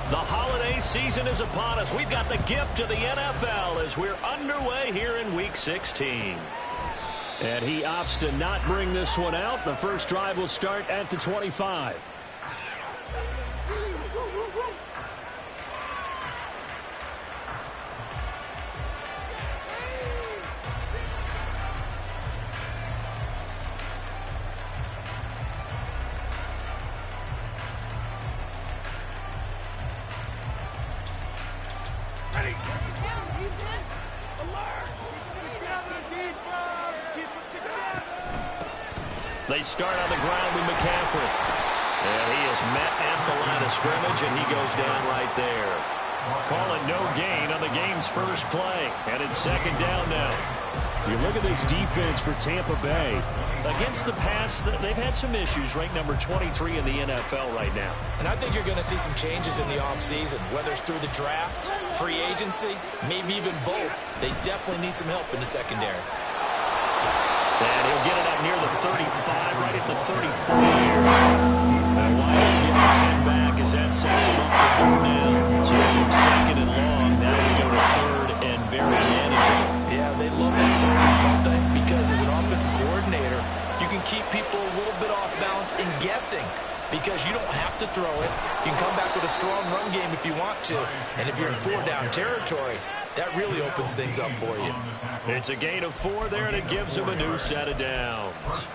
The holiday season is upon us. We've got the gift of the NFL as we're underway here in Week 16. And he opts to not bring this one out. The first drive will start at the 25. They start on the ground with McCaffrey. And he is met at the line of scrimmage, and he goes down right there. Call it no gain on the game's first play. And it's second down now. You look at this defense for Tampa Bay. Against the pass, they've had some issues, ranked number 23 in the NFL right now. And I think you're going to see some changes in the offseason, whether it's through the draft, free agency, maybe even both. They definitely need some help in the secondary. And he'll get it up near the 35, right at the 34 here. And Wyatt getting 10 back as that sets him up for third down. So from second and long, now we go to third and very manageable. Yeah, they love that phrase, don't they? Because as an offensive coordinator, you can keep people a little bit off balance and guessing. Because you don't have to throw it. You can come back with a strong run game if you want to. And if you're in four-down territory, that really opens things up for you. It's a gain of 4 there, and it gives them a new set of downs.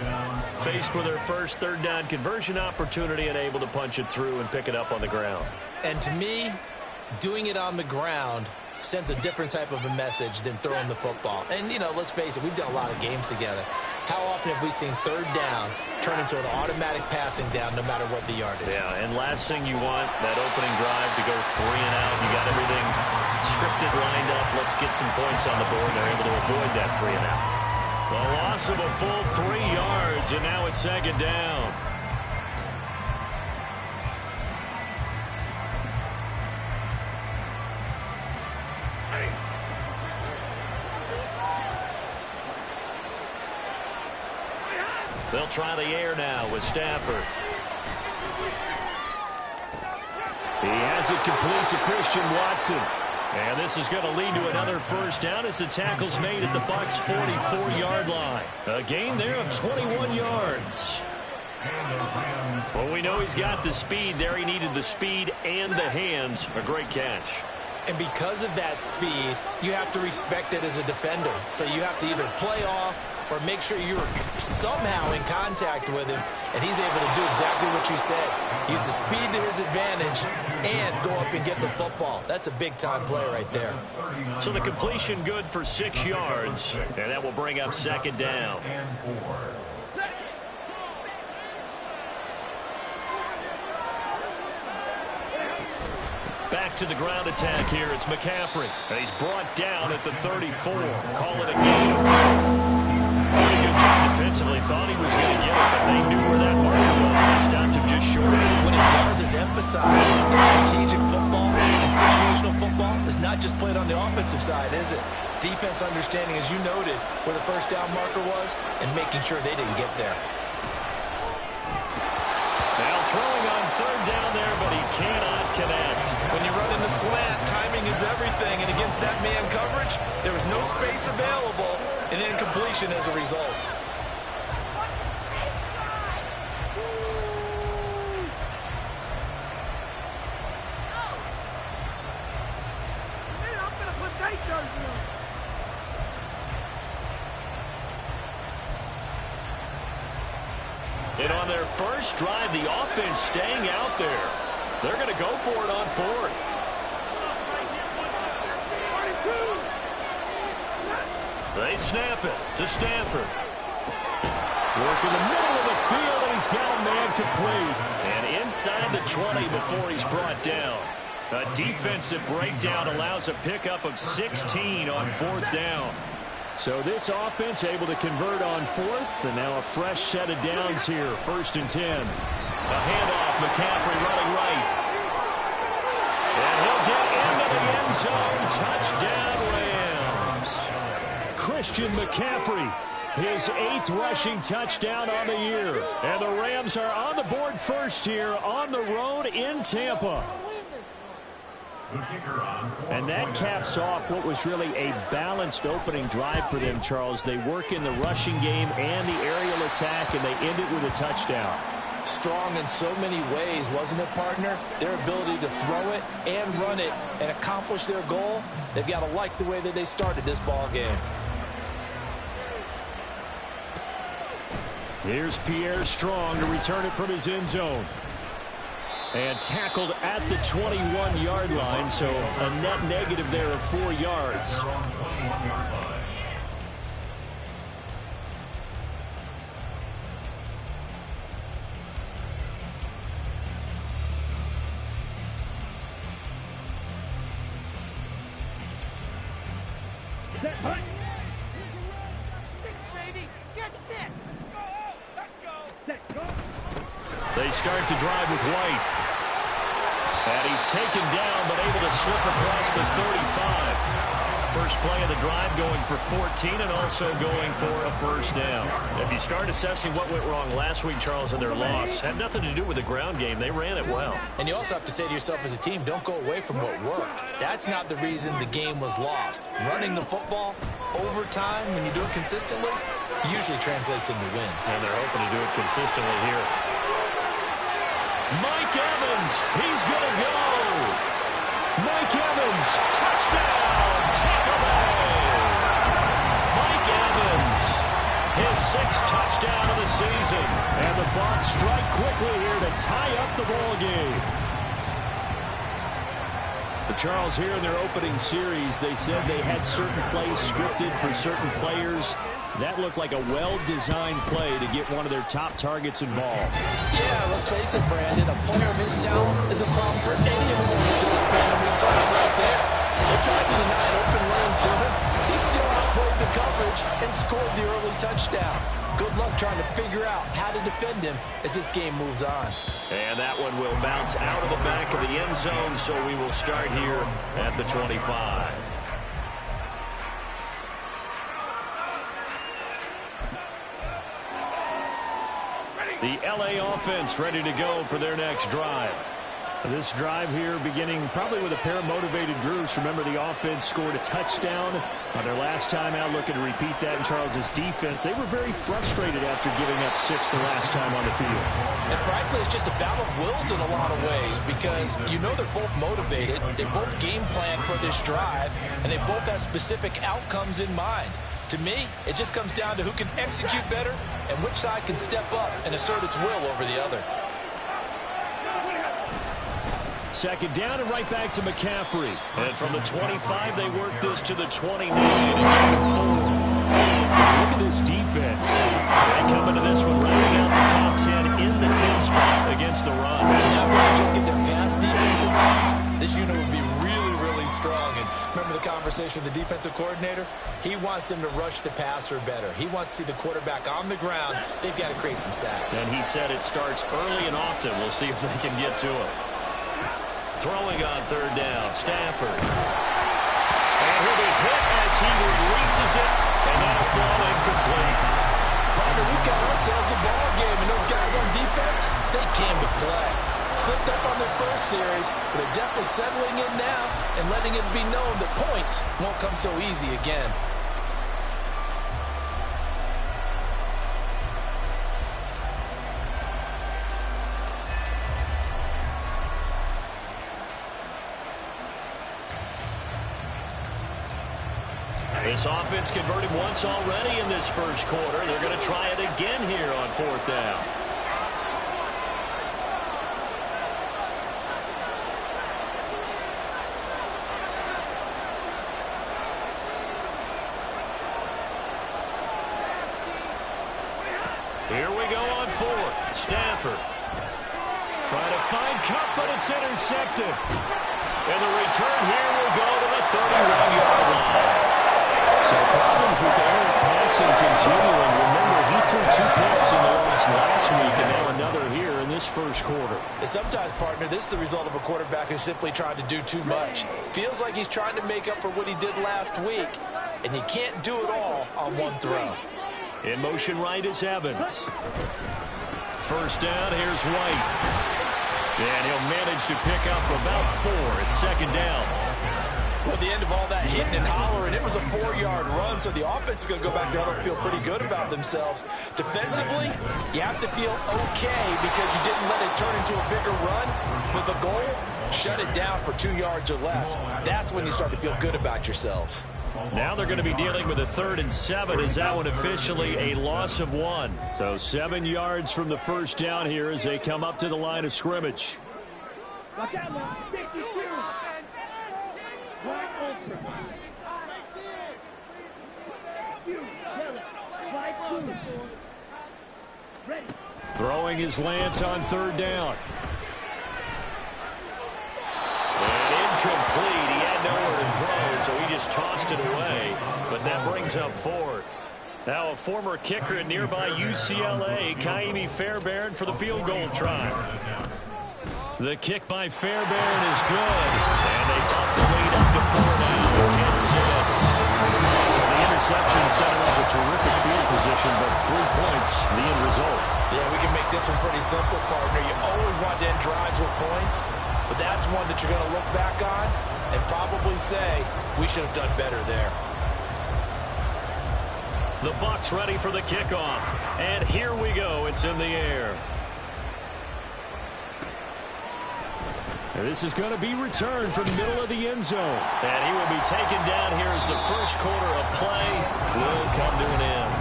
Faced with their first third down conversion opportunity and able to punch it through and pick it up on the ground. And to me, doing it on the ground sends a different type of a message than throwing the football. And, you know, let's face it, we've done a lot of games together. How often have we seen third down turn into an automatic passing down no matter what the yardage? Yeah, and last thing you want, that opening drive to go 3 and out. You got everything scripted, lined up. Let's get some points on the board. They're able to avoid that 3 and out. The loss of a full 3 yards, and now it's second down. They'll try the air now with Stafford. He has it complete to Christian Watson. And this is going to lead to another first down as the tackle's made at the Bucs' 44-yard line. A gain there of 21 yards. Well, we know he's got the speed there. He needed the speed and the hands. A great catch. And because of that speed, you have to respect it as a defender. So you have to either play off or make sure you're somehow in contact with him, and he's able to do exactly what you said. Use the speed to his advantage and go up and get the football. That's a big-time play right there. So the completion good for 6 yards, and that will bring up second down. Back to the ground attack here. It's McCaffrey. And he's brought down at the 34. Call it a gain of 4. Pretty good job defensively. Thought he was going to get it, but they knew where that marker was. They stopped him just short. What it does is emphasize that strategic football and situational football is not just played on the offensive side, is it? Defense understanding, as you noted, where the first down marker was and making sure they didn't get there. Now throwing on third down there, but he cannot connect. When you run in the slant, timing is everything, and against that man coverage, there was no space available, and incompletion as a result. And on their first drive, the offense staying out there. They're going to go for it on fourth. They snap it to Stafford. Work in the middle of the field, and he's got a man complete. And inside the 20 before he's brought down. A defensive breakdown allows a pickup of 16 on fourth down. So this offense able to convert on fourth, and now a fresh set of downs here, 1st and 10. A handoff, McCaffrey running right. And he'll get into the end zone. Touchdown, Rams. Christian McCaffrey, his 8th rushing touchdown on the year. And the Rams are on the board first here on the road in Tampa. And that caps off what was really a balanced opening drive for them, Charles. They work in the rushing game and the aerial attack, and they end it with a touchdown. Strong in so many ways, wasn't it, partner? Their ability to throw it and run it and accomplish their goal, they've got to like the way that they started this ball game. Here's Pierre Strong to return it from his end zone. And tackled at the 21-yard line, so a net negative there of 4 yards. They start to drive with White. And he's taken down, but able to slip across the 35. First play of the drive going for 14 and also going for a first down. If you start assessing what went wrong last week, Charles, in their loss, had nothing to do with the ground game. They ran it well. And you also have to say to yourself as a team, don't go away from what worked. That's not the reason the game was lost. Running the football over time, when you do it consistently, usually translates into wins. And they're hoping to do it consistently here. Mike Evans, he's going to go. Mike Evans, touchdown, Tampa Bay. Mike Evans, his 6th touchdown of the season. And the Bucs strike quickly here to tie up the ball game. But Charles, here in their opening series, they said they had certain plays scripted for certain players. That looked like a well-designed play to get one of their top targets involved. Yeah, let's face it, Brandon. A player of his talent is a problem for any opponent to defend, and we saw it right there. They tried to deny an open lane to him. He still outplayed the coverage and scored the early touchdown. Good luck trying to figure out how to defend him as this game moves on. And that one will bounce out of the back of the end zone, so we will start here at the 25. The LA offense ready to go for their next drive. This drive here beginning probably with a pair of motivated groups. Remember, the offense scored a touchdown on their last time out, looking to repeat that in Charles's defense. They were very frustrated after giving up 6 the last time on the field. And frankly, it's just a battle of wills in a lot of ways because you know they're both motivated. They both game plan for this drive, and they both have specific outcomes in mind. To me, it just comes down to who can execute better and which side can step up and assert its will over the other. Second down and right back to McCaffrey. And from the 25, they work this to the 29 and 4. Look at this defense. They come into this one rounding out the top 10 in the 10 spot against the run. Now, if we can just get their pass defense in line, this unit would be really, really strong. And remember the conversation with the defensive coordinator? He wants them to rush the passer better. He wants to see the quarterback on the ground. They've got to create some sacks. And he said it starts early and often. We'll see if they can get to it. Throwing on third down, Stafford. And he'll be hit as he releases it, and that'll fall incomplete. Partner, we've got ourselves a ball game, and those guys on defense, they came to play. Slipped up on their first series, but they're definitely settling in now and letting it be known that points won't come so easy again. This offense converted once already in this first quarter. They're going to try it again here on 4th down. Here we go on 4th. Stafford trying to find Kupp, but it's intercepted. And the return here will go to the 31-yard line. So problems with Eric passing continuing. Remember, he threw 2 picks in the loss last week, and now another here in this first quarter. And sometimes, partner, this is the result of a quarterback who's simply trying to do too much. Feels like he's trying to make up for what he did last week, and he can't do it all on one throw. In motion right is Evans. First down, here's White. And he'll manage to pick up about 4 at second down. Well, at the end of all that hitting and hollering, it was a 4-yard run, so the offense is going to go back there and feel pretty good about themselves. Defensively, you have to feel okay because you didn't let it turn into a bigger run. But the goal, shut it down for 2 yards or less. That's when you start to feel good about yourselves. Now they're going to be dealing with a 3rd and 7 as that one officially a loss of 1. So 7 yards from the first down here as they come up to the line of scrimmage. Throwing his Lance on 3rd down. And incomplete. He had nowhere to throw, so he just tossed it away. But that brings up 4th. Now a former kicker at nearby UCLA, Ka'imi Fairbairn for the field goal try. The kick by Fairbairn is good. And they bump the lead up to 4 now. 10-6. So the interception set him up a terrific field position, but 3 points, the end result. Yeah, we can make this one pretty simple, partner. You always want to end drives with points, but that's one that you're going to look back on and probably say, we should have done better there. The Bucs ready for the kickoff. And here we go. It's in the air. And this is going to be returned from the middle of the end zone. And he will be taken down here as the first quarter of play will come to an end.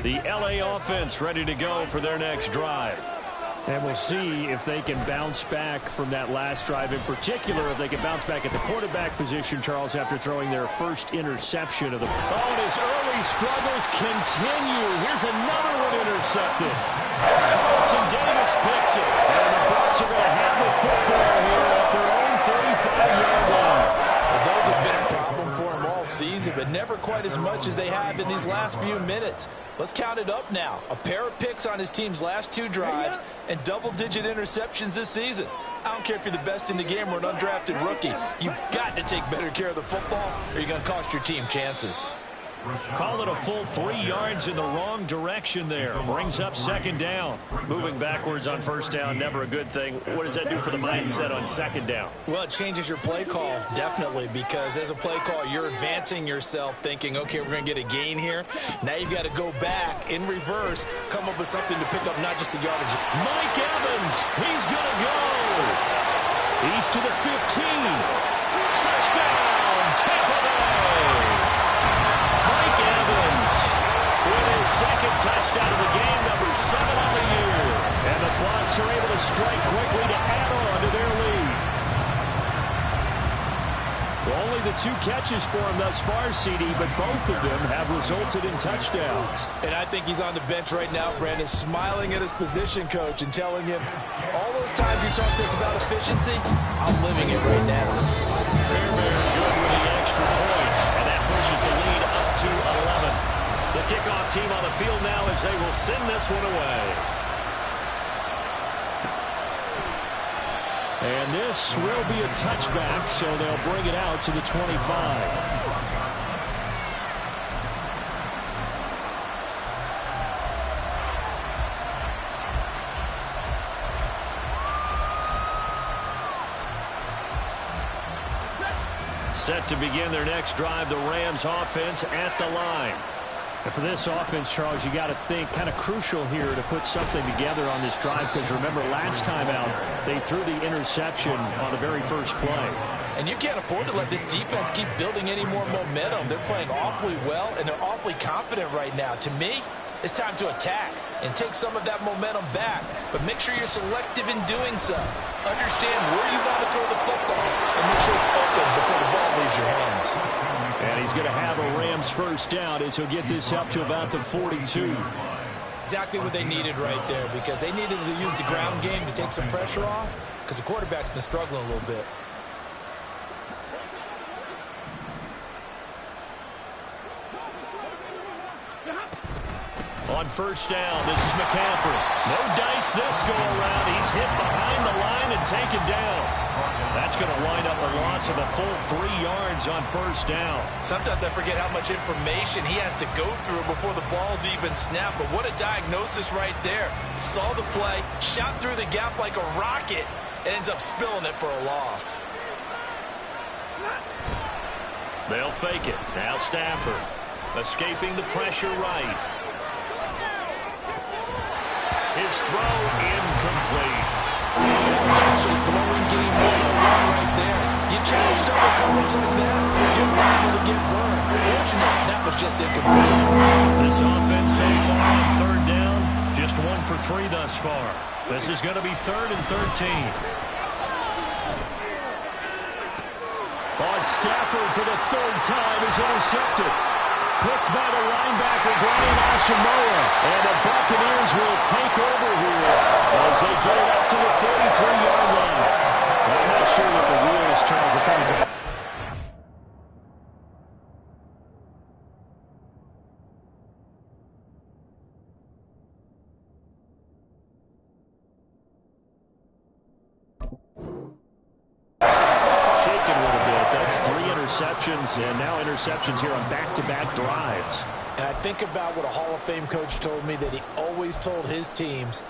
The LA offense ready to go for their next drive. And we'll see if they can bounce back from that last drive. In particular, if they can bounce back at the quarterback position, Charles, after throwing their first interception of the... Oh, and his early struggles continue. Here's another one intercepted. Carlton Davis picks it. And the Bucs are going to have the football here at their own 35-yard line. Well, those have been a problem for him all season, but never quite as much as they have in these last few minutes. Let's count it up now. A pair of picks on his team's last 2 drives and double-digit interceptions this season. I don't care if you're the best in the game or an undrafted rookie. You've got to take better care of the football or you're going to cost your team chances. Call it a full 3 yards in the wrong direction there. Brings up second down. Moving backwards on first down, never a good thing. What does that do for the mindset on second down? Well, it changes your play call, definitely, because as a play call, you're advancing yourself thinking, okay, we're going to get a gain here. Now you've got to go back in reverse, come up with something to pick up not just the yardage. Mike Evans, he's going to go. He's to the 15. Touchdown, Tampa Bay. Mike Evans with his second touchdown of the game, number 7 on the year. And the Bucs are able to strike quickly to add on to their lead. Well, only the 2 catches for him thus far, CD, but both of them have resulted in touchdowns. And I think he's on the bench right now, Brandon, smiling at his position coach and telling him, all those times you talked to us about efficiency, I'm living it right now. Fairbairn good with the extra point, and that pushes the lead up to 11. The kickoff team on the field now as they will send this one away. And this will be a touchback, so they'll bring it out to the 25. Set to begin their next drive, the Rams offense at the line. And for this offense, Charles, you got to think kind of crucial here to put something together on this drive, because remember last time out they threw the interception on the very first play. And you can't afford to let this defense keep building any more momentum. They're playing awfully well, and they're awfully confident right now. To me, it's time to attack and take some of that momentum back. But make sure you're selective in doing so. Understand where you want to throw the football and make sure it's open before the ball leaves your hands. And he's going to have a Rams first down as he'll get this up to about the 42. Exactly what they needed right there, because they needed to use the ground game to take some pressure off, because the quarterback's been struggling a little bit. On first down, this is McCaffrey. No dice this go around. He's hit behind the line and taken down. That's going to wind up a loss of a full 3 yards on first down. Sometimes I forget how much information he has to go through before the ball's even snapped. But what a diagnosis right there. Saw the play, shot through the gap like a rocket, and ends up spilling it for a loss. They'll fake it. Now Stafford escaping the pressure right. His throw incomplete. It's actually throwing game 101 right there. You challenge double coverage like that, you're liable to get burned. Fortunately, that was just incomplete. This offense so far on third down, just 1 for 3 thus far. This is going to be 3rd and 13. Stafford for the 3rd time is intercepted. Picked by the linebacker, Brian Asamoah. And the Buccaneers will take over here as they get it up to the 43-yard line. I'm not sure what the wheels, Charles, are coming to. And now interceptions here on back-to-back drives. And I think about what a Hall of Fame coach told me, that he always told his teams,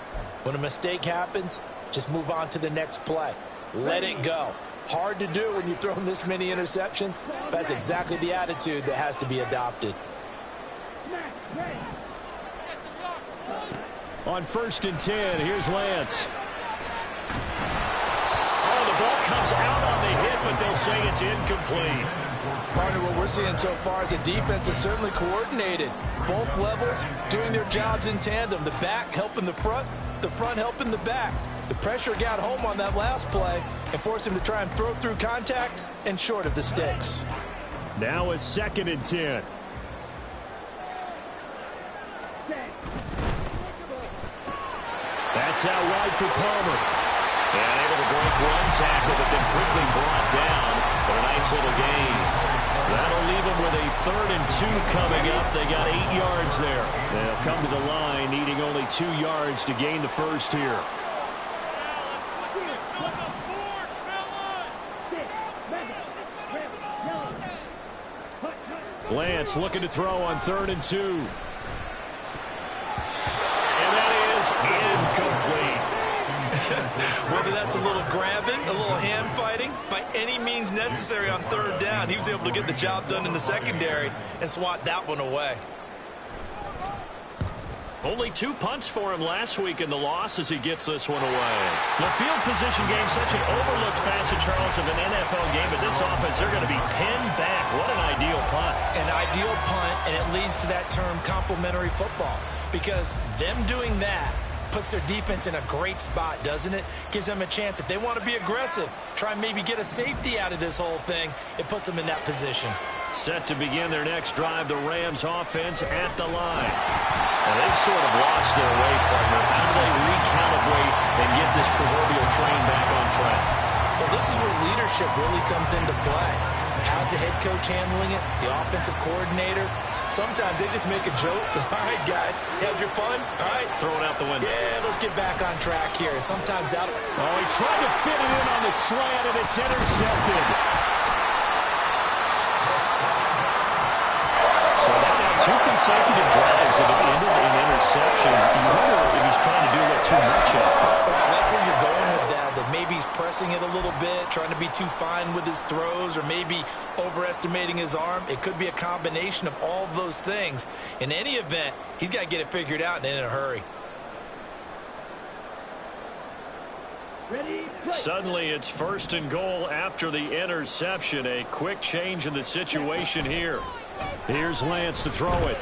when a mistake happens, just move on to the next play. Let it go. Hard to do when you've thrown this many interceptions, but that's exactly the attitude that has to be adopted. On 1st and 10, here's Lance. Oh, the ball comes out on the hit, but they'll say it's incomplete. Partner, what we're seeing so far is the defense is certainly coordinated. Both levels doing their jobs in tandem. The back helping the front helping the back. The pressure got home on that last play and forced him to try and throw through contact and short of the sticks. Now is 2nd and 10. That's out wide for Palmer. And able to break 1 tackle, but then quickly brought down. But a nice little gain. That'll leave them with a 3rd and 2 coming up. They got 8 yards there. They'll come to the line, needing only 2 yards to gain the first here. Lance looking to throw on 3rd and 2. And that is incomplete. Whether that's a little grabbing, a little hand fighting, by any means necessary on 3rd down, he was able to get the job done in the secondary and swat that one away. Only 2 punts for him last week in the loss as he gets this one away. The field position game, such an overlooked facet, Charles, of an NFL game, but this offense, they're going to be pinned back. What an ideal punt. An ideal punt, and it leads to that term complementary football, because them doing that puts their defense in a great spot, doesn't it? Gives them a chance. If they want to be aggressive, try and maybe get a safety out of this whole thing, it puts them in that position. Set to begin their next drive, the Rams offense at the line. Now they've sort of lost their way, partner. How do they recalibrate and get this proverbial train back on track? Well, this is where leadership really comes into play. How's the head coach handling it? The offensive coordinator? Sometimes they just make a joke. All right, guys, had your fun? All right. Throw it out the window. Yeah, let's get back on track here. And sometimes that'll... Oh, he tried to fit it in on the slant, and it's intercepted. So now 2 consecutive drives that have ended in interceptions. You wonder if he's trying to do too much of it. I like where you're going with that maybe he's pressing it a little bit, trying to be too fine with his throws, or maybe overestimating his arm. It could be a combination of all of those things. In any event, he's got to get it figured out and in a hurry. Suddenly it's 1st and goal after the interception. A quick change in the situation here. Here's Lance to throw it.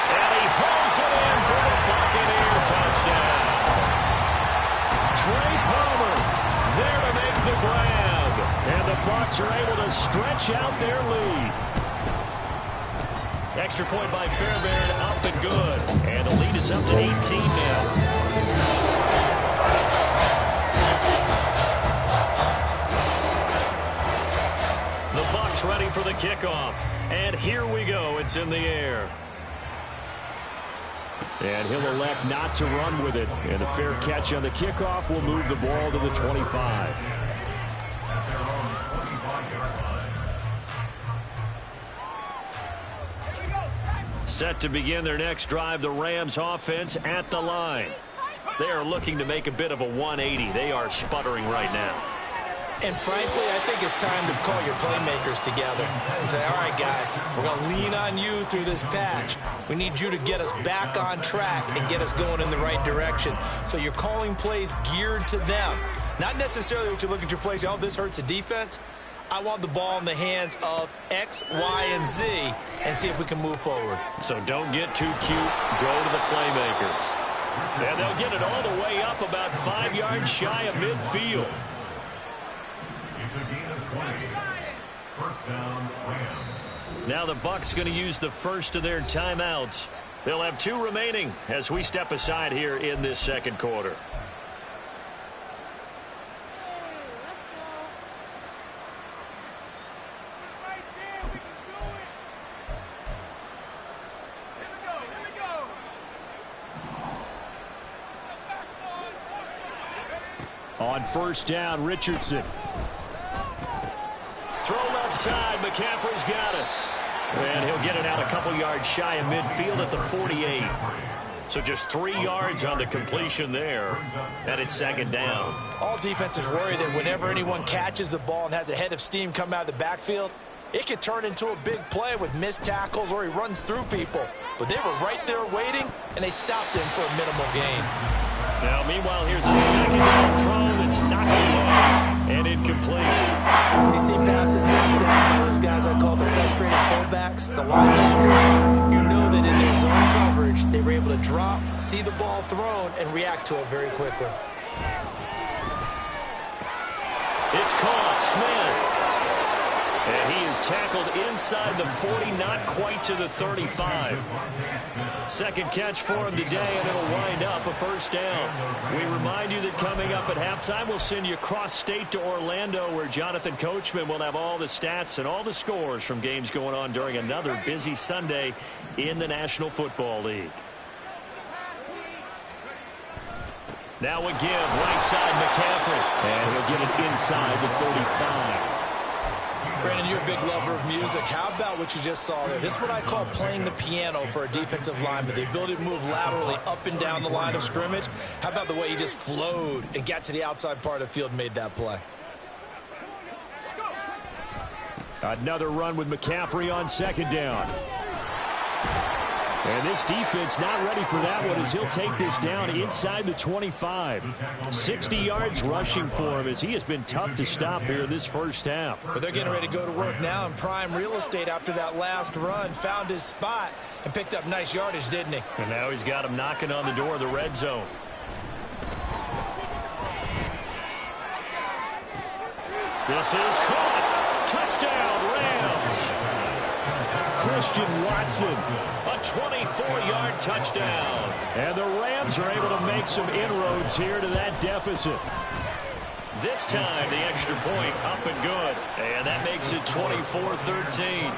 And he pulls it in for the Buccaneer touchdown. Trey Palmer there to make the grab. And the Bucs are able to stretch out their lead. Extra point by Fairbairn, up and good. And the lead is up to 18 now. Ready for the kickoff. And here we go. It's in the air. And he'll elect not to run with it. And a fair catch on the kickoff will move the ball to the 25. Set to begin their next drive, the Rams offense at the line. They are looking to make a bit of a 180. They are sputtering right now. And frankly, I think it's time to call your playmakers together and say, all right, guys, we're going to lean on you through this patch. We need you to get us back on track and get us going in the right direction. So you're calling plays geared to them. Not necessarily what you look at your plays, oh, this hurts the defense. I want the ball in the hands of X, Y, and Z and see if we can move forward. So don't get too cute. Go to the playmakers. And they'll get it all the way up about 5 yards shy of midfield. Now the Bucs going to use the first of their timeouts. They'll have 2 remaining as we step aside here in this second quarter. On first down, Richardson. Throw left side. McCaffrey's got it. And he'll get it out a couple yards shy of midfield at the 48. So just 3 yards on the completion there. And it's second down. All defenses worry that whenever anyone catches the ball and has a head of steam come out of the backfield, it could turn into a big play with missed tackles or he runs through people. But they were right there waiting, and they stopped him for a minimal gain. Now, meanwhile, here's a second down throw that's knocked away and incomplete. When you see passes knocked down by those guys I call the frustrated fullbacks, the linebackers, you know that in their zone coverage, they were able to drop, see the ball thrown, and react to it very quickly. It's caught. Smith. And he is tackled inside the 40, not quite to the 35. Second catch for him today, and it'll wind up a first down. We remind you that coming up at halftime, we'll send you cross-state to Orlando, where Jonathan Coachman will have all the stats and all the scores from games going on during another busy Sunday in the National Football League. Now a give, right side McCaffrey. And he'll get it inside the 35. Brandon, you're a big lover of music. How about what you just saw there? This is what I call playing the piano for a defensive lineman. The ability to move laterally up and down the line of scrimmage. How about the way he just flowed and got to the outside part of the field and made that play? Another run with McCaffrey on second down. And this defense not ready for that one as he'll take this down inside the 25. 60 yards rushing for him as he has been tough to stop here in this first half. But they're getting ready to go to work now in prime real estate after that last run. Found his spot and picked up nice yardage, didn't he? And now he's got him knocking on the door of the red zone. This is caught. Touchdown, Rams. Christian Watson. A 24-yard touchdown. And the Rams are able to make some inroads here to that deficit. This time, the extra point up and good. And that makes it 24-13.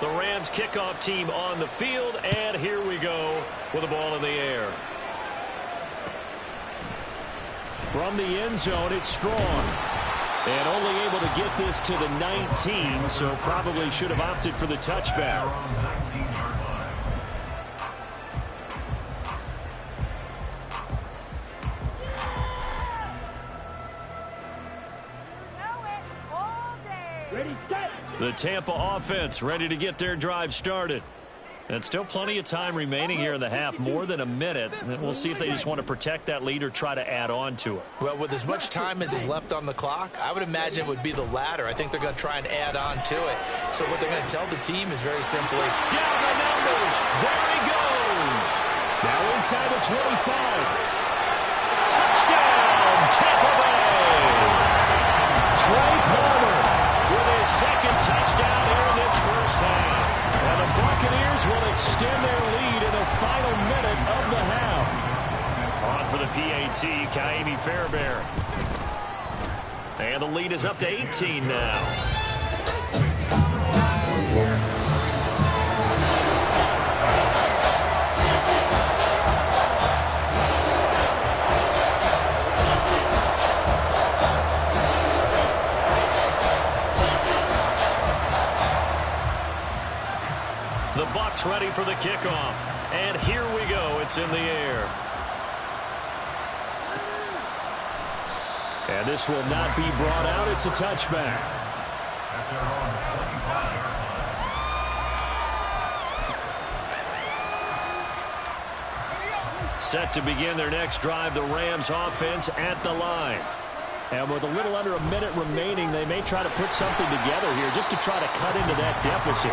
The Rams kickoff team on the field, and here we go with the ball in the air. From the end zone, it's Strong. And only able to get this to the 19, so probably should have opted for the touchback. The Tampa offense ready to get their drive started. And still plenty of time remaining here in the half, more than a minute. And we'll see if they just want to protect that lead or try to add on to it. Well, with as much time as is left on the clock, I would imagine it would be the latter. I think they're going to try and add on to it. So what they're going to tell the team is very simply, down the numbers. There he goes. Now inside the 25. Touchdown, Tampa Bay. Trey Palmer with his second touchdown here in this first half. And the Buccaneers will extend their lead in the final minute of the half. On for the PAT, Ka'imi Fairbairn. And the lead is up to 18 now. the kickoff. And here we go. It's in the air. And this will not be brought out. It's a touchback. Set to begin their next drive, the Rams offense at the line. And with a little under a minute remaining, they may try to put something together here just to try to cut into that deficit.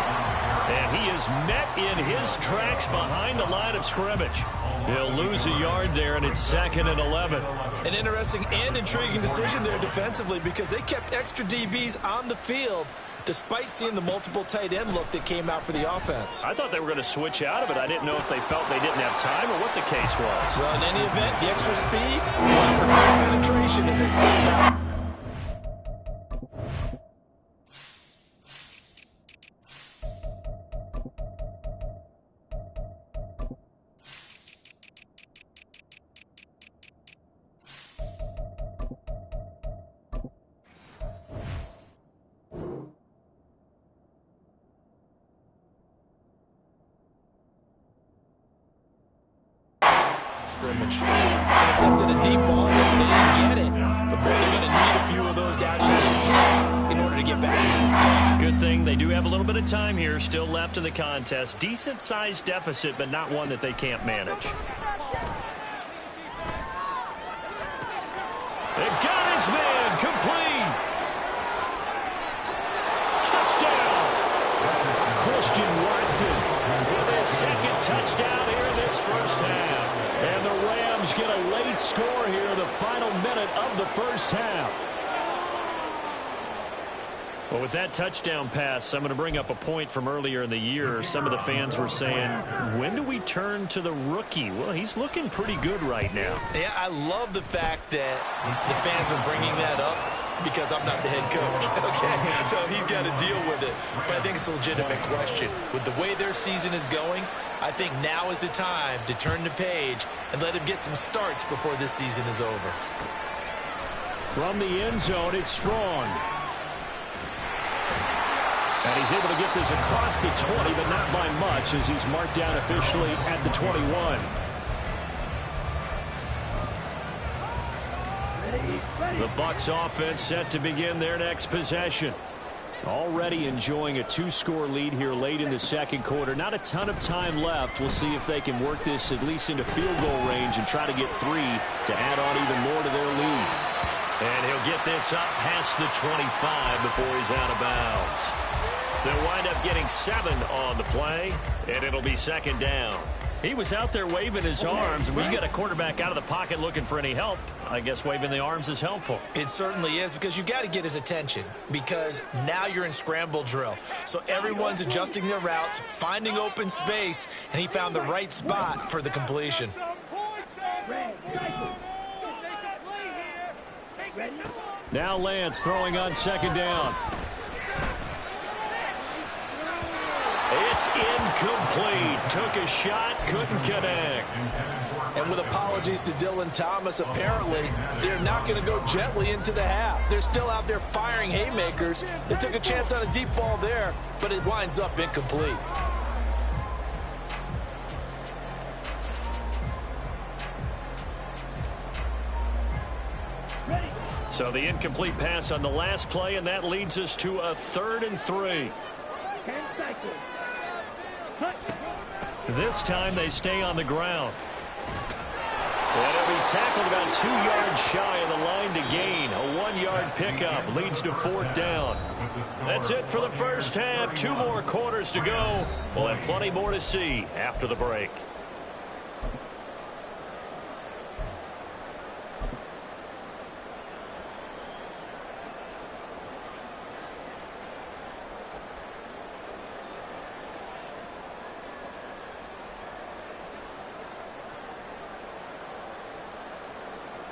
And he is met in his tracks behind the line of scrimmage. He'll lose a yard there, and it's 2nd and 11. An interesting and intriguing decision there defensively because they kept extra DBs on the field despite seeing the multiple tight end look that came out for the offense. I thought they were going to switch out of it. I didn't know if they felt they didn't have time or what the case was. Well, in any event, the extra speed allowed for great penetration as they stepped out. Scrimmage. And attempted a deep ball there, and they didn't get it. But boy, they're going to need a few of those to actually hit in order to get back into this game. Good thing they do have a little bit of time here still left in the contest. Decent-sized deficit, but not one that they can't manage. They got his man complete. Touchdown. Christian Watson With his second touchdown here in this first half. and the Rams get a late score here in the final minute of the first half. Well, with that touchdown pass, I'm going to bring up a point from earlier in the year. Some of the fans were saying, when do we turn to the rookie? Well, he's looking pretty good right now. Yeah, I love the fact that the fans are bringing that up because I'm not the head coach, okay? So he's got to deal with it. But I think it's a legitimate question. With the way their season is going, I think now is the time to turn the page and let him get some starts before this season is over. From the end zone, it's Strong. And he's able to get this across the 20, but not by much, as he's marked down officially at the 21. The Bucs offense set to begin their next possession. Already enjoying a 2-score lead here late in the second quarter. Not a ton of time left. We'll see if they can work this at least into field goal range and try to get 3 to add on even more to their lead. And he'll get this up past the 25 before he's out of bounds. They'll wind up getting 7 on the play, and it'll be second down. He was out there waving his arms, and when you get a quarterback out of the pocket looking for any help, I guess waving the arms is helpful. It certainly is, because you got to get his attention, because now you're in scramble drill. So everyone's adjusting their routes, finding open space, and he found the right spot for the completion. Now Lance throwing on second down. It's incomplete. Took a shot, couldn't connect. And with apologies to Dylan Thomas, apparently they're not going to go gently into the half. They're still out there firing haymakers. They took a chance on a deep ball there, but it winds up incomplete. So the incomplete pass on the last play, and that leads us to a 3rd and 3. This time they stay on the ground. And he'll be tackled about 2 yards shy of the line to gain. A 1-yard pickup leads to 4th down. That's it for the first half. 2 more quarters to go. We'll have plenty more to see after the break.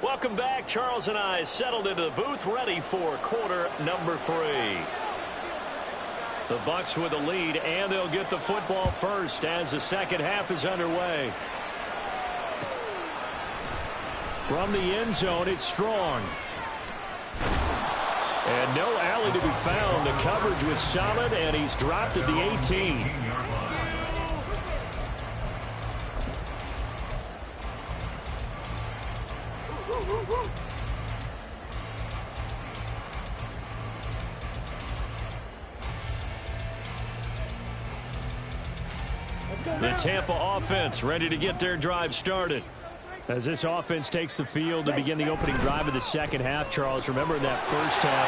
Welcome back. Charles and I settled into the booth, ready for quarter number 3. The Bucs with a lead, and they'll get the football first as the second half is underway. From the end zone, it's Strong. And no alley to be found. The coverage was solid, and he's dropped at the 18. The Tampa offense ready to get their drive started. As this offense takes the field to begin the opening drive of the second half, Charles, remember in that first half,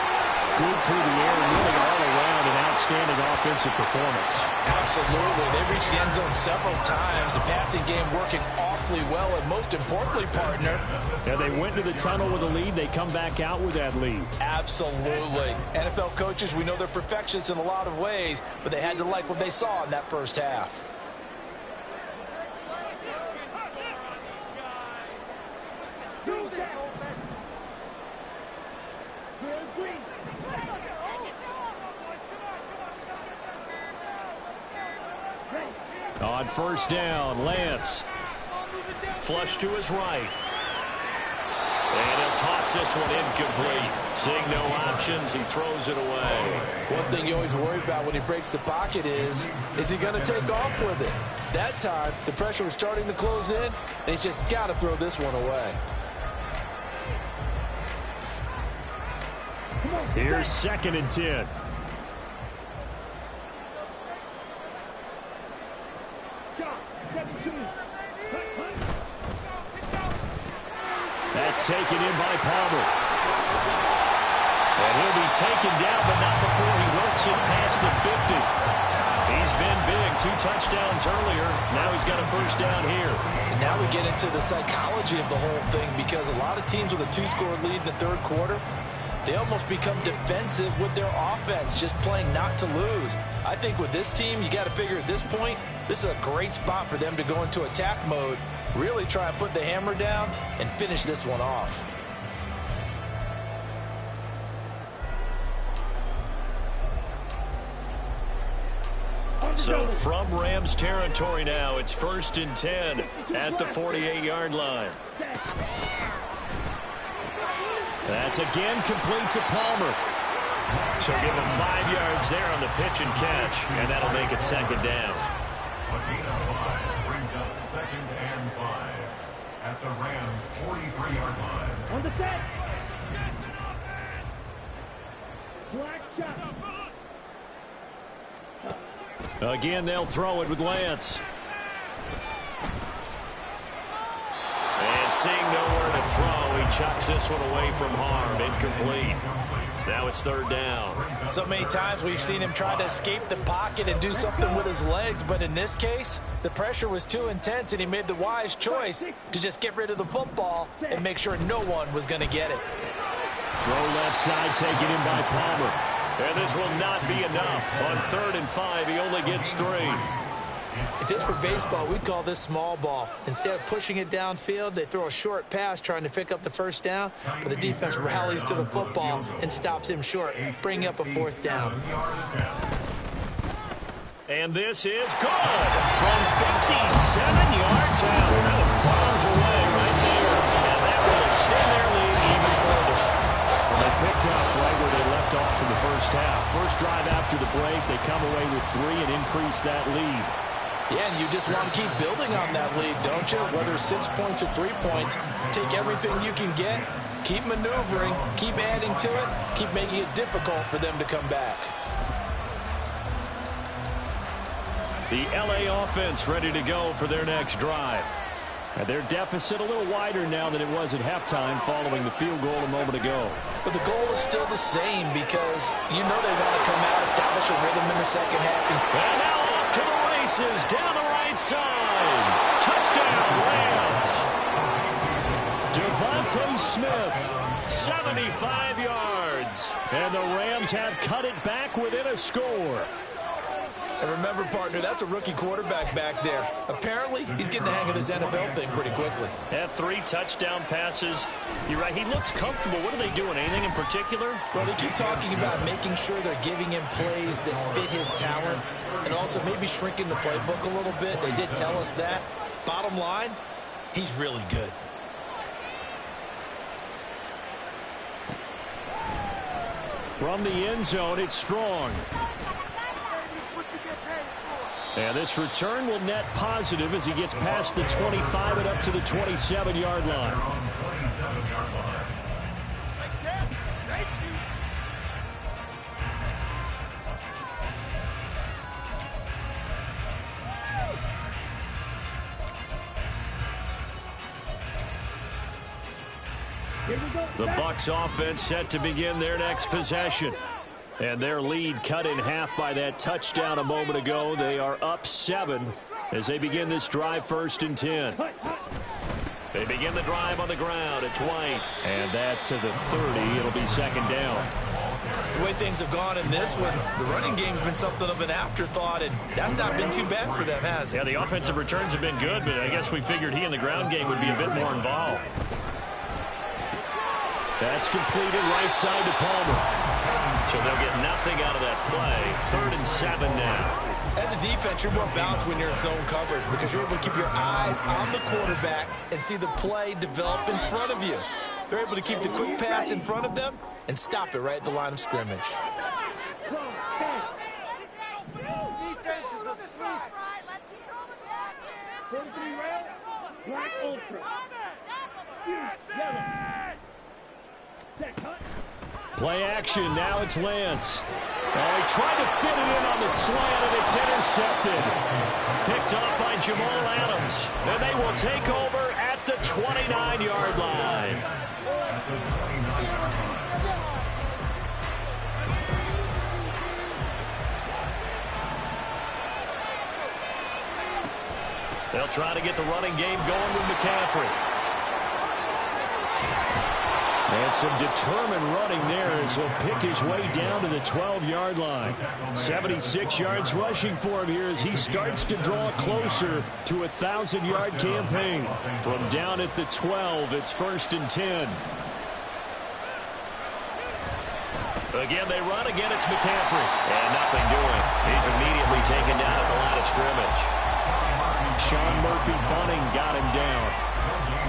good through the air, really all around an outstanding offensive performance. Absolutely. They reached the end zone several times. The passing game working awfully well, and most importantly, partner. Yeah, they went to the tunnel with a lead. They come back out with that lead. Absolutely. NFL coaches, we know they're perfectionists in a lot of ways, but they had to like what they saw in that first half. On first down, Lance. Flush to his right. And he'll toss this one incomplete. Seeing no options, he throws it away. One thing you always worry about when he breaks the pocket is he going to take off with it? That time, the pressure was starting to close in, and he's just got to throw this one away. Here's 2nd and 10. That's taken in by Palmer. And he'll be taken down, but not before he works it past the 50. He's been big. 2 touchdowns earlier. Now he's got a first down here. And now we get into the psychology of the whole thing, because a lot of teams with a 2-score lead in the third quarter, they almost become defensive with their offense, just playing not to lose. I think with this team, you got to figure at this point, this is a great spot for them to go into attack mode, really try and put the hammer down and finish this one off. So from Rams territory now, it's 1st and 10 at the 48-yard line. That's again complete to Palmer. So give him 5 yards there on the pitch and catch, and that'll make it 2nd down. Brings up 2nd and 5 at the Rams 43-yard line. On the set. Black shot. Again, they'll throw it with Lance. And seeing nowhere to throw, he chucks this one away from harm. Incomplete. Now it's 3rd down. So many times we've seen him try to escape the pocket and do something with his legs, but in this case, the pressure was too intense, and he made the wise choice to just get rid of the football and make sure no one was going to get it. Throw left side, taken in by Palmer. And this will not be enough. On 3rd and 5, he only gets 3. If this were baseball, we'd call this small ball. Instead of pushing it downfield, they throw a short pass trying to pick up the first down, but the defense rallies to the football and stops him short, bringing up a 4th down. And this is good from 57 yards out. That was miles away right there. And that will extend their lead even further. Well, they picked up right where they left off in the first half. First drive after the break, they come away with 3 and increase that lead. Yeah, and you just want to keep building on that lead, don't you? Whether it's 6 points or 3 points, take everything you can get, keep maneuvering, keep adding to it, keep making it difficult for them to come back. The LA offense ready to go for their next drive. And their deficit a little wider now than it was at halftime following the field goal a moment ago. But the goal is still the same, because you know they want to come out, establish a rhythm in the second half. And now off to the races down the right side. Touchdown, Rams. Devontae Smith, 75 yards. and the Rams have cut it back within a score. And remember, partner, that's a rookie quarterback back there. Apparently, he's getting the hang of this NFL thing pretty quickly. Had 3 touchdown passes. You're right, he looks comfortable. What are they doing? Anything in particular? Well, they keep talking about making sure they're giving him plays that fit his talents and also maybe shrinking the playbook a little bit. They did tell us that. Bottom line, he's really good. From the end zone, it's Strong. And this return will net positive as he gets past the 25 and up to the 27-yard line. The Bucs offense set to begin their next possession. And their lead cut in half by that touchdown a moment ago. They are up 7 as they begin this drive, 1st and 10. They begin the drive on the ground. It's White. And that to the 30. It'll be 2nd down. The way things have gone in this one, the running game's been something of an afterthought, and that's not been too bad for them, has it? Yeah, the offensive returns have been good, but I guess we figured he in the ground game would be a bit more involved. That's completed right side to Palmer. So they'll get nothing out of that play. 3rd and 7 now. As a defense, you're more balanced when you're in zone coverage because you're able to keep your eyes on the quarterback and see the play develop in front of you. They're able to keep the quick pass in front of them and stop it right at the line of scrimmage. Play action. Now it's Lance. Oh, he tried to fit it in on the slant, and it's intercepted. Picked off by Jamal Adams. And they will take over at the 29-yard line. They'll try to get the running game going with McCaffrey. And some determined running there as he'll pick his way down to the 12-yard line. 76 yards rushing for him here as he starts to draw closer to a 1,000-yard campaign. From down at the 12, it's 1st and 10. Again, they run. Again, it's McCaffrey. And nothing doing. He's immediately taken down at the line of scrimmage. Sean Murphy-Bunting got him down.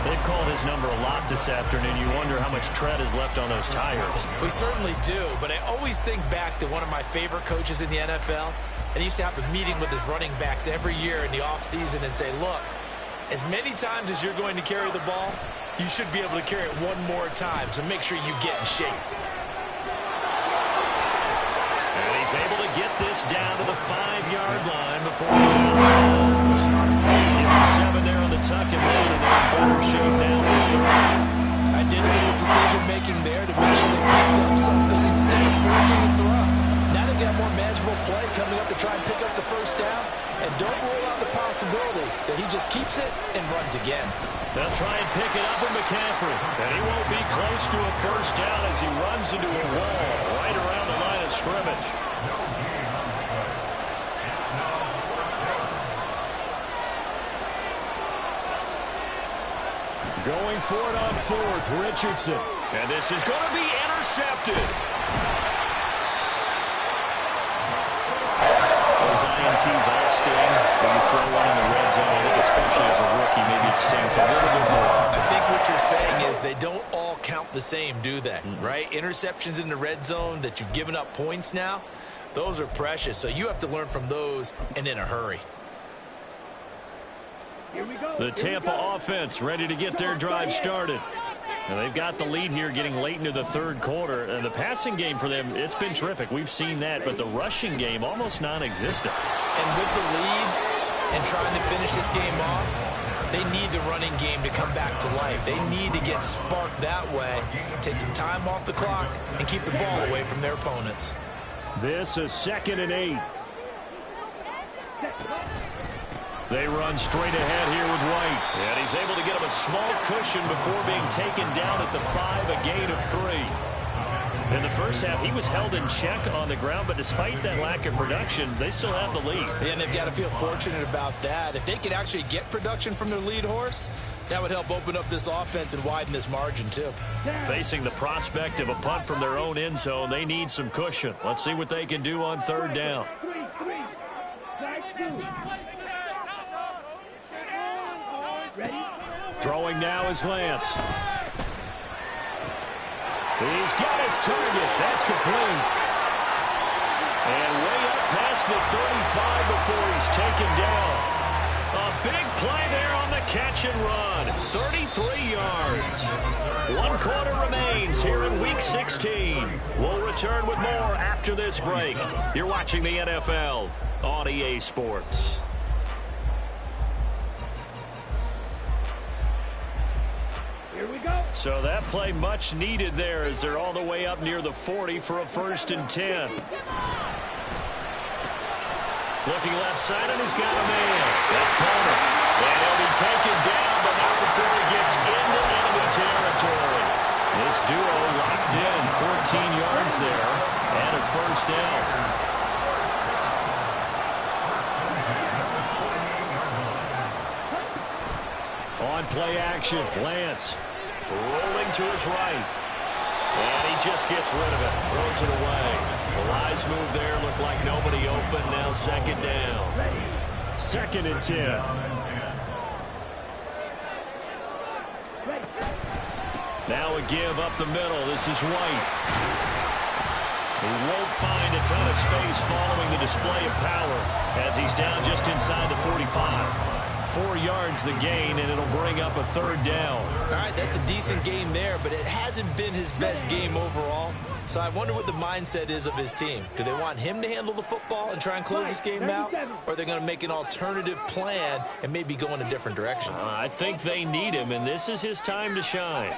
They've called his number a lot this afternoon. You wonder how much tread is left on those tires. We certainly do, but I always think back to one of my favorite coaches in the NFL, and he used to have a meeting with his running backs every year in the offseason and say, look, as many times as you're going to carry the ball, you should be able to carry it one more time, so make sure you get in shape. And he's able to get this down to the 5-yard line before he's out of bounds. Give him 7 there on the tuck and roll, and they're in better shape now for 3. I did it with his decision-making there to make sure they picked up something instead of forcing the throw. Now they got more manageable play coming up to try and pick up the 1st down, and don't rule out the possibility that he just keeps it and runs again. They'll try and pick it up with McCaffrey, and he won't be close to a 1st down as he runs into a wall right around the line of scrimmage. Going for it on 4th, Richardson. And this is going to be intercepted. Those INTs all sting. When you throw one in the red zone, I think especially as a rookie, maybe it stings a little bit more. I think what you're saying is they don't all count the same, do they? Right? Interceptions in the red zone that you've given up points now, those are precious. So you have to learn from those and in a hurry. The Tampa offense ready to get their drive started. And they've got the lead here getting late into the 3rd quarter. And the passing game for them, it's been terrific. We've seen that. But the rushing game, almost non-existent. And with the lead and trying to finish this game off, they need the running game to come back to life. They need to get sparked that way, take some time off the clock, and keep the ball away from their opponents. This is 2nd and 8. They run straight ahead here with White. And he's able to get him a small cushion before being taken down at the 5, a gain of 3. In the first half, he was held in check on the ground, but despite that lack of production, they still have the lead. And they've got to feel fortunate about that. If they could actually get production from their lead horse, that would help open up this offense and widen this margin, too. Facing the prospect of a punt from their own end zone, they need some cushion. Let's see what they can do on 3rd down. Throwing now is Lance. He's got his target. That's complete. And way up past the 35 before he's taken down. A big play there on the catch and run. 33 yards. 1 quarter remains here in Week 16. We'll return with more after this break. You're watching the NFL on EA Sports. Here we go. So that play much needed there as they're all the way up near the 40 for a 1st and 10. Looking left side, and he's got a man. That's Palmer. And he'll be taken down, but not before he gets into enemy territory. This duo locked in, 14 yards there, and a 1st down. On play action, Lance rolling to his right. And he just gets rid of it, throws it away. The wise move there, looked like nobody open, now 2nd down. 2nd and 10. Now a give up the middle. This is White. He won't find a ton of space following the display of power as he's down just inside the 45. 4 yards the gain, and it'll bring up a 3rd down. All right, that's a decent game there, but it hasn't been his best game overall. So I wonder what the mindset is of his team. Do they want him to handle the football and try and close this game out? Or are they going to make an alternative plan and maybe go in a different direction? I think they need him, and this is his time to shine.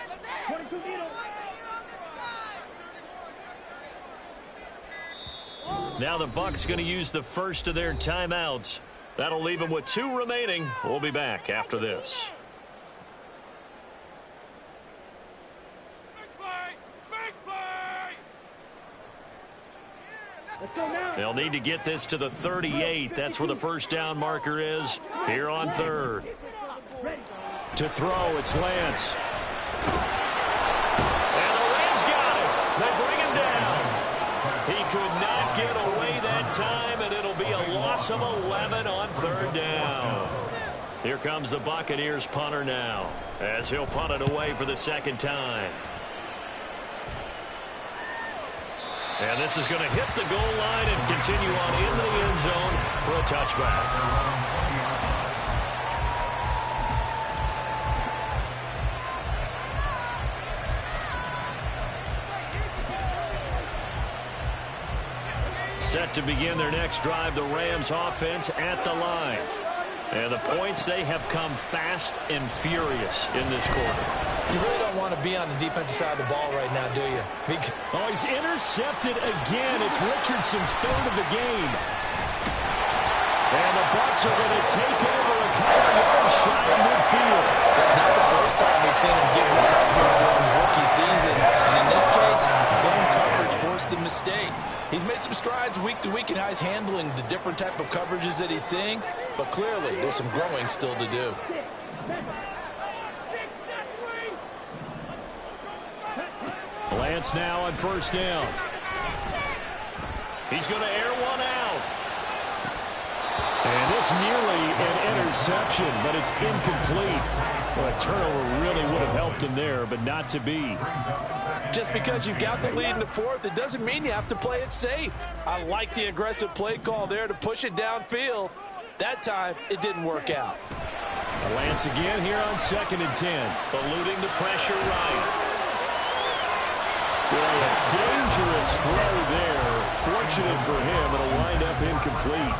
Now the Bucs going to use the first of their timeouts. That'll leave them with 2 remaining. We'll be back after this. They'll need to get this to the 38. That's where the 1st down marker is here on 3rd. To throw, it's Lance. And the Rams got it. They bring him down. He could not get away that time, and it'll be a loss of 11 on 3rd down. Here comes the Buccaneers punter now as he'll punt it away for the 2nd time. And this is going to hit the goal line and continue on into the end zone for a touchback. Set to begin their next drive, the Rams offense at the line. And the points, they have come fast and furious in this quarter. You really don't want to be on the defensive side of the ball right now, do you? Oh, he's intercepted again. It's Richardson's 3rd of the game. And the Bucs are going to take over a couple yards shy of midfield. That's not the first time we've seen him give up here during his rookie season. And in this case, zone coverage forced the mistake. He's made some strides week to week in how he's handling the different type of coverages that he's seeing. But clearly, there's some growing still to do. Lance now on 1st down. He's going to air one out. And this nearly an interception, but it's incomplete. Well, a turnover really would have helped him there, but not to be. Just because you've got the lead in the 4th, it doesn't mean you have to play it safe. I like the aggressive play call there to push it downfield. That time, it didn't work out. Lance again here on 2nd and 10. Eluding the pressure right. Boy, a dangerous throw there. Fortunate for him, it'll wind up incomplete.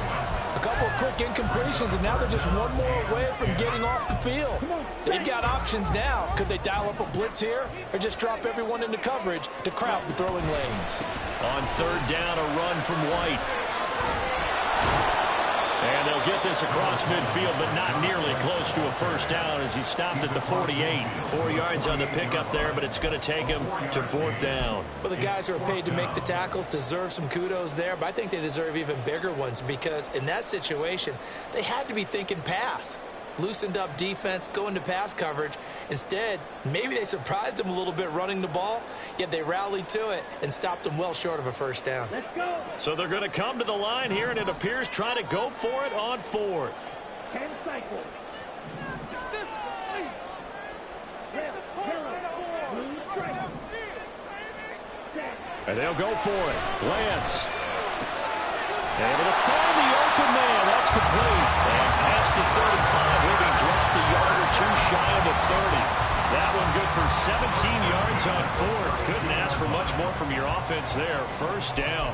A couple of quick incompletions, and now they're just one more away from getting off the field. They've got options now. Could they dial up a blitz here or just drop everyone into coverage to crowd the throwing lanes? On 3rd down, a run from White. And they'll get this across midfield, but not nearly close to a 1st down as he stopped at the 48. 4 yards on the pickup there, but it's going to take him to 4th down. Well, the guys who are paid to make the tackles deserve some kudos there, but I think they deserve even bigger ones because in that situation, they had to be thinking pass. Loosened up defense, going to pass coverage. Instead, maybe they surprised him a little bit running the ball, yet they rallied to it and stopped him well short of a 1st down. Let's go. So they're going to come to the line here, and it appears trying to go for it on 4th. 10 cycles. And they'll go for it. Lance. Able to find the open man. That's complete. And past the 35, he'll be dropped a yard or 2 shy of the 30. That one good for 17 yards on 4th. Couldn't ask for much more from your offense there. 1st down.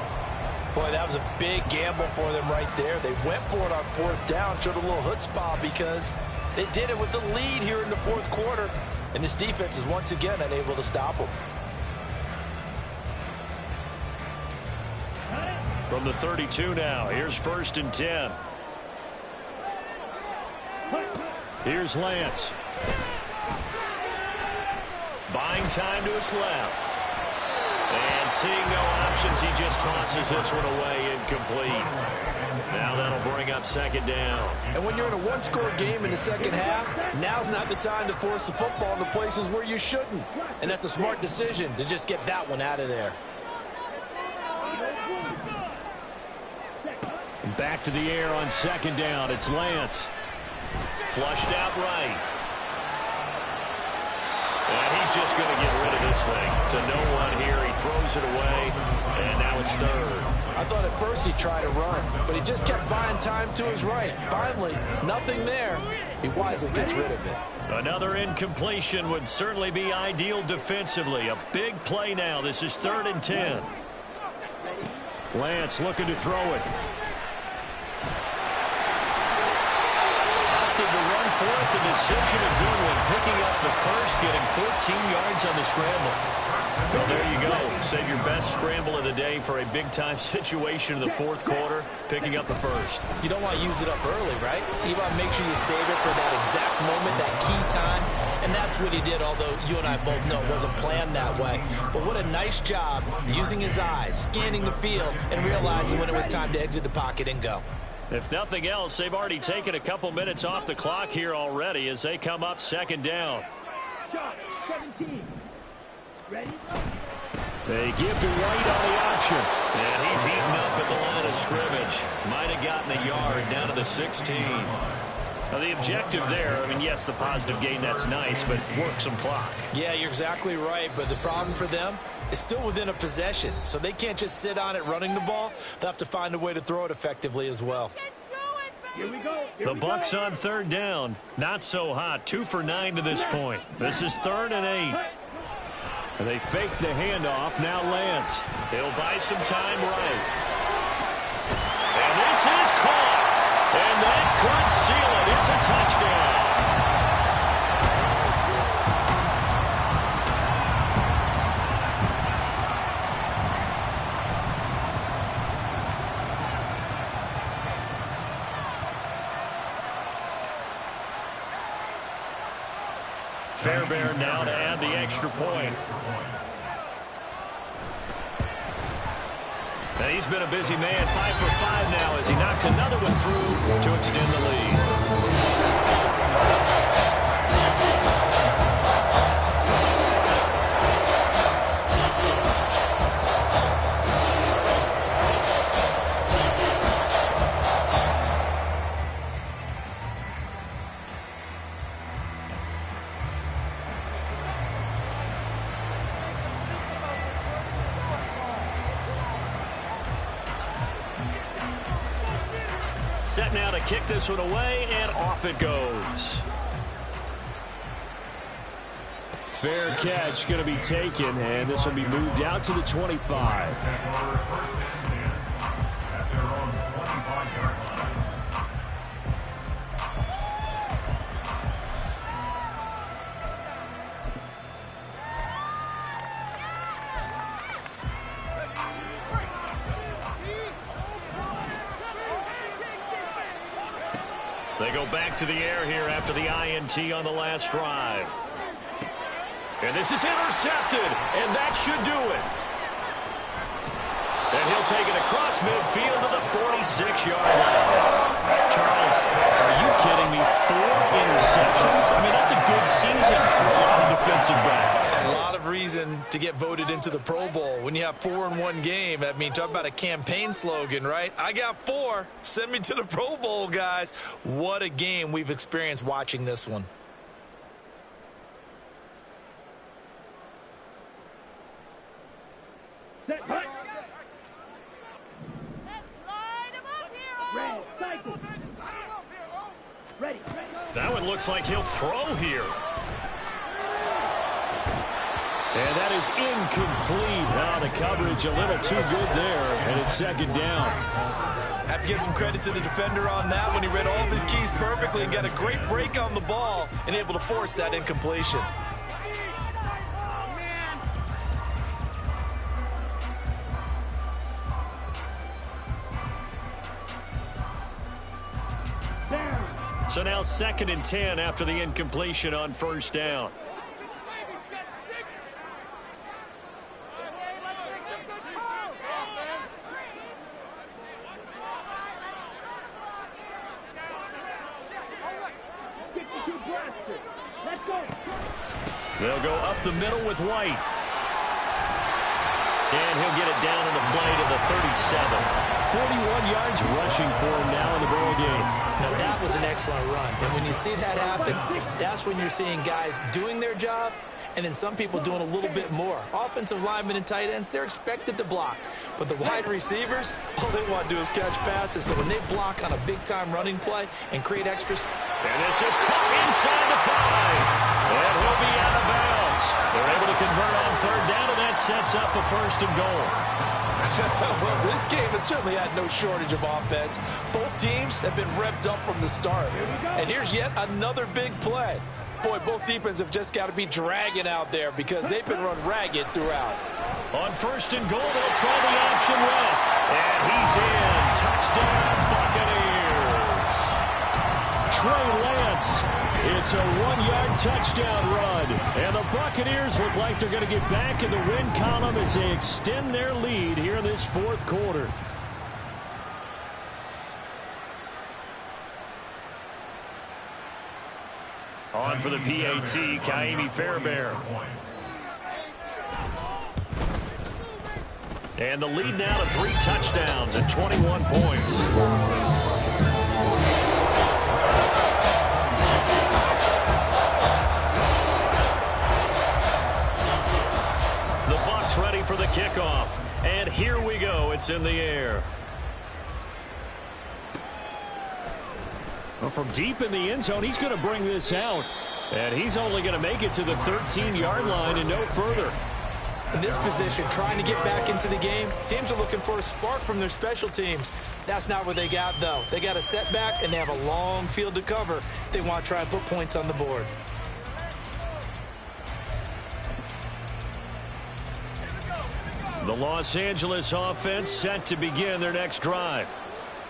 Boy, that was a big gamble for them right there. They went for it on 4th down, showed a little chutzpah because they did it with the lead here in the 4th quarter. And this defense is once again unable to stop him. From the 32 now, here's 1st and 10. Here's Lance. Buying time to his left. And seeing no options, he just tosses this one away, incomplete. Now that'll bring up 2nd down. And when you're in a one-score game in the second half, now's not the time to force the football into places where you shouldn't. And that's a smart decision to just get that one out of there. And back to the air on 2nd down. It's Lance. Flushed out right. And he's just going to get rid of this thing to no one here. He throws it away, and now it's 3rd. I thought at first he'd try to run, but he just kept buying time to his right. Finally, nothing there. He wisely gets rid of it. Another incompletion would certainly be ideal defensively. A big play now. This is 3rd and 10. Lance looking to throw it. Opted to run for it. The decision a good one. Picking up the first, getting 14 yards on the scramble. Well, there you go. Save your best scramble of the day for a big-time situation in the 4th quarter, picking up the first. You don't want to use it up early, right? You want to make sure you save it for that exact moment, that key time. And that's what he did, although you and I both know it wasn't planned that way. But what a nice job using his eyes, scanning the field, and realizing when it was time to exit the pocket and go. If nothing else, they've already taken a couple minutes off the clock here already as they come up 2nd down. 17. Ready? They give to White on the option. And he's heating up at the line of scrimmage. Might have gotten a yard down to the 16. Now the objective there, I mean, yes, the positive gain, that's nice, but work some clock. Yeah, you're exactly right, but the problem for them is still within a possession, so they can't just sit on it running the ball. They'll have to find a way to throw it effectively as well. Here we go. The Bucs on 3rd down. Not so hot. 2 for 9 to this point. This is 3rd and 8. And they fake the handoff. Now Lance. He'll buy some time right. And this is caught. And that could seal it. It's a touchdown. Fairbairn now to add the extra point. And he's been a busy man, 5 for 5 now as he knocks another one through to extend the lead. Set now to kick this one away, and off it goes. Fair catch going to be taken, and this will be moved out to the 25. They go back to the air here after the INT on the last drive. And this is intercepted, and that should do it. And he'll take it across midfield to the 46-yard line. Charles, are you kidding me? 4 interceptions? I mean, that's a good season for a lot of defensive backs. A lot of reason to get voted into the Pro Bowl. When you have 4 in one game, I mean, talk about a campaign slogan, right? I got 4. Send me to the Pro Bowl, guys. What a game we've experienced watching this one. Set. Ready. That one looks like he'll throw here. And that is incomplete. The coverage a little too good there, and it's 2nd down. Have to give some credit to the defender on that when he read all of his keys perfectly and got a great break on the ball and able to force that incompletion. So now 2nd and 10 after the incompletion on first down. They'll go up the middle with White. And he'll get it down in the play to the 37. 41 yards rushing for him now in the ball game. Now, that was an excellent run. And when you see that happen, that's when you're seeing guys doing their job and then some people doing a little bit more. Offensive linemen and tight ends, they're expected to block. But the wide receivers, all they want to do is catch passes. So when they block on a big-time running play and create extra space. And this is caught inside the 5. And he'll be out of bounds. They're able to convert on 3rd down, and that sets up a 1st and goal. Well, this game has certainly had no shortage of offense. Both teams have been revved up from the start. And here's yet another big play. Boy, both defenses have just got to be dragging out there because they've been run ragged throughout. On 1st and goal, they'll try the option left. And he's in. Touchdown, Buccaneers. Trey Lance. It's a 1-yard touchdown run. And the Buccaneers look like they're going to get back in the win column as they extend their lead here in this 4th quarter. On for the PAT, Ka'imi Fairbairn. And the lead now to 3 touchdowns and 21 points. The Bucs ready for the kickoff. And here we go. It's in the air. Well, from deep in the end zone, he's going to bring this out. And he's only going to make it to the 13-yard line and no further. In this position, trying to get back into the game, teams are looking for a spark from their special teams. That's not what they got, though. They got a setback, and they have a long field to cover if they want to try and put points on the board. The Los Angeles offense set to begin their next drive.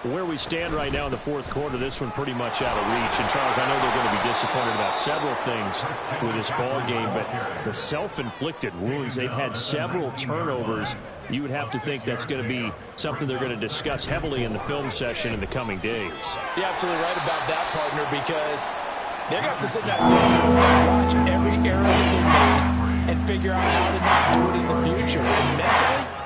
Where we stand right now in the 4th quarter, this one pretty much out of reach. And, Charles, I know they're going to be disappointed about several things with this ball game, but the self-inflicted wounds, they've had several turnovers. You would have to think that's going to be something they're going to discuss heavily in the film session in the coming days. You're absolutely right about that, partner, because they're going to have to sit down and watch every error that they made and figure out how to not do it in the future. And mentally,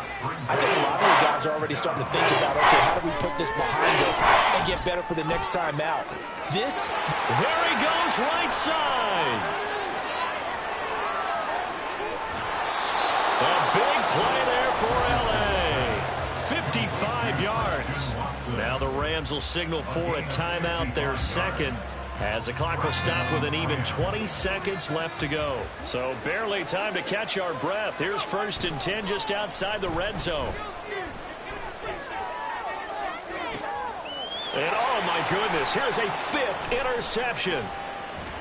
I think a lot of the guys are already starting to think about, okay, how do we put this behind us and get better for the next time out? There he goes, right side. A big play there for L.A. 55 yards. Now the Rams will signal for a timeout, their 2nd, as the clock will stop with an even 20 seconds left to go. So barely time to catch our breath. Here's 1st and 10 just outside the red zone. And oh my goodness, here's a 5th interception.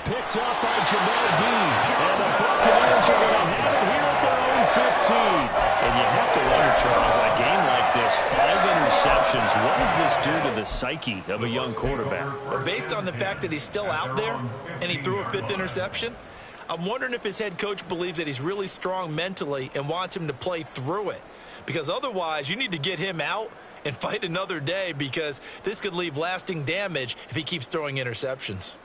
Picked up by Jamel Dean. And the Buccaneers are going to have it here at their own 15. And you have to wonder, Charles, in a game like this, 5 interceptions, what does this do to the psyche of a young quarterback? Well, based on the fact that he's still out there and he threw a 5th interception, I'm wondering if his head coach believes that he's really strong mentally and wants him to play through it. Because otherwise, you need to get him out and fight another day, because this could leave lasting damage if he keeps throwing interceptions.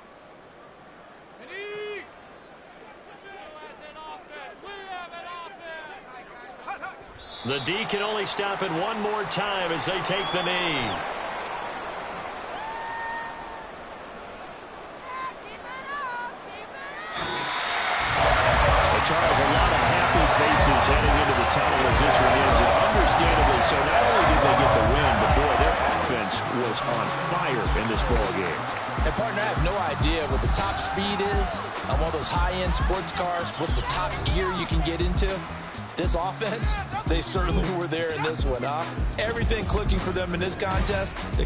The D can only stop it one more time as they take the knee. Charles, a lot of happy faces heading into the tunnel as this one ends, and understandably so. Not only did they get the win, but boy, their offense was on fire in this ball game. And partner, I have no idea what the top speed is on one of those high-end sports cars. What's the top gear you can get into? This offense, they certainly were there in this one, huh? Everything clicking for them in this contest. The